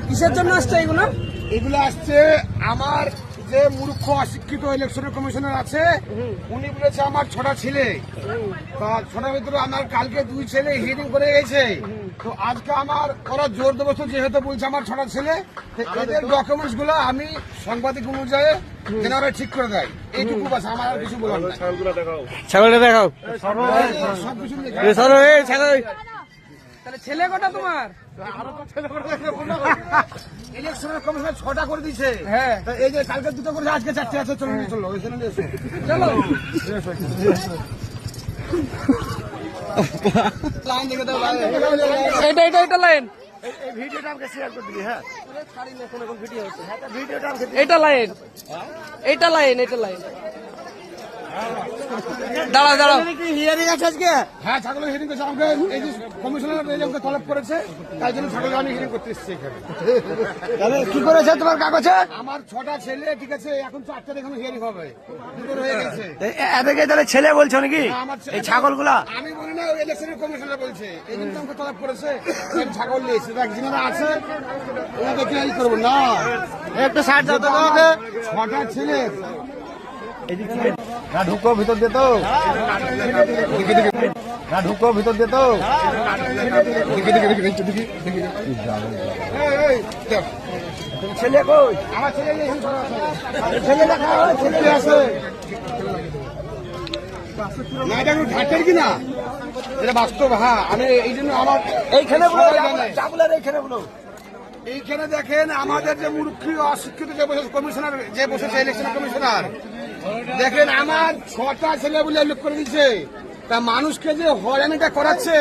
কিসের জন্য আসছে এগুলো? এগুলো আসছে আমার যে মূর্খ অশিক্ষিত ইলেকশনের কমিশনার আছে, উনি বলেছে আমার 6টা ছেলে, তা 6টার ভিতরে আমার কালকে 2 ছেলে হিয়ারিং করে গেছে। তো আজকে আমার ওরা জোর দেবস্ত যেহেতু বলছে আমার 6টা ছেলে, এদের ডকুমেন্টস গুলো আমি সাংবাদিক অনুযায়ী যেন ওরা ঠিক করে দেয়, এইটুকু বাস, আমার আর কিছু বলার নাই। ছাগলটা দেখাও। সবকিছু তাহলে ছেলে কটা তোমার? ইলেকশনের কমিশনার 6টা করে দিয়েছে। হ্যাঁ, তা এই যে কালকে 2টো করেছে, আজকে 4টে আছে। চলো চলো এখানে এসো। চলো। লাইন দেখে দাও। এটা লাইন। এই ভিডিওটা আমাকে শেয়ার করে দিবি। হ্যাঁ, ভিডিওটা আমাকে এটা লাইন। এটা লাইন। দাঁড়াও। হিয়ারিং আছে আজকে? হ্যাঁ, ছাগলের হিয়ারিং করছে। আমাকে এই যে কমিশনার আমাকে তলব করেছে, তাই জন্য ছাগলের আমি হিয়ারিং করতে এসেছি এখানে। তাহলে কি করেছে তোমার কাগজে? আমার 6টা ছেলে, ঠিক আছে, এখন 4টে এখানে হিয়ারিং হবে, 2টো হয়ে গেছে। এদেরকে তাহলে ছেলে বলছো নাকি আমার এই ছাগলগুলা? আমি বলি না, ইলেকশনের কমিশনার বলছে, এই জন্য আমাকে তলব করেছে। আমি ছাগল নিয়েছি, একজনেরা আছে, ওনাদেরকে এই করবো না। একটা সাইড দাও তো আমাকে। 6টা ছেলে না ঢুকো ভিতর দিয়ে, তো না ঢুকো ভিতর দিয়ে, তো ছেলে কই? আমার ছেলে ছেলে দেখা ছেলে আছে না, এটা ঘাটের কিনা, এটা বাস্তব। হ্যাঁ, আমি এই জন্য আমার এইখানে এইখানে দেখেন আমাদের যে মূর্খ অশিক্ষিত যে বসে কমিশনার, যে বসেছে ইলেকশন কমিশনার, দেখেন আমার 6টা ছেলে বলে উল্লেখ করে দিচ্ছে। তা মানুষকে যে হয়রানিটা করাচ্ছে,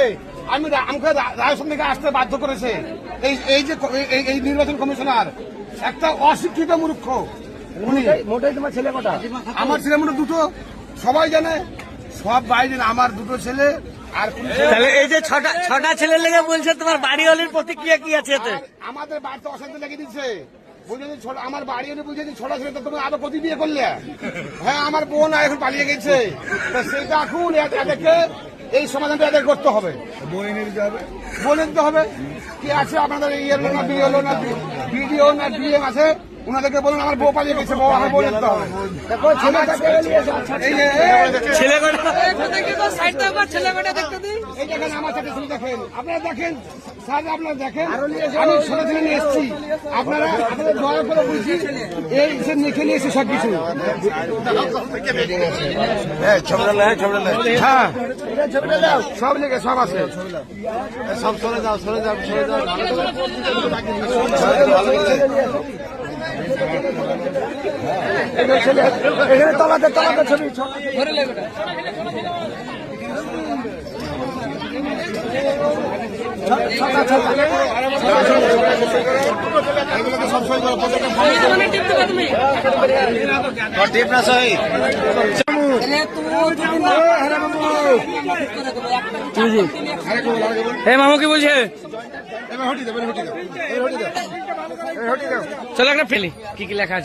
আমাকে রাজস্থান থেকে আসতে বাধ্য করেছে এই যে এই নির্বাচন কমিশনার, একটা অশিক্ষিত মূর্খ উনি। মোটাই তোমার ছেলে কটা? আমার ছেলে মোটে 2টো, সবাই জানে, সব বাইরে আমার 2টো ছেলে। আর তাহলে এই যে ছটা ছেলে লেগে বলছে, তোমার বাড়িওয়ালির প্রতিক্রিয়া কি আছে এতে? আমাদের বাড়িতে অশান্তি লেগে দিচ্ছে, বলছে যে আমার বাড়ি হলে বলছে যে 6টা ছেলে, তো তুমি আরো কত বিয়ে করলে? হ্যাঁ, আমার বোন এখন পালিয়ে গেছে, সেটা এখন এদেরকে এই সমাধানটা এদের করতে হবে, বলে দিতে হবে। কি আছে আপনাদের ইয়ে না ভিডিও না ডিএম আছে, ওনাদেরকে বলুন আমার বউ পালিয়ে গেছে, বউ আমার বলে দিতে হবে। ছেলে কটা? এই দেখেন আমার সাথে ছেলে, দেখেন আপনারা, দেখেন স্যার, আপনারা দেখেন, আমি 6টা ছেলে নিয়ে এসেছি। আপনারা দয়া করে বলছি, এই সে লিখে নিয়ে এসে সব কিছু। হ্যাঁ, সব লিখে সব আছে, সব সরে যাও। এখানে তলাতে ছবি মামু কি বলছে? চলো একটা ফেলি, কি লেখা আছে?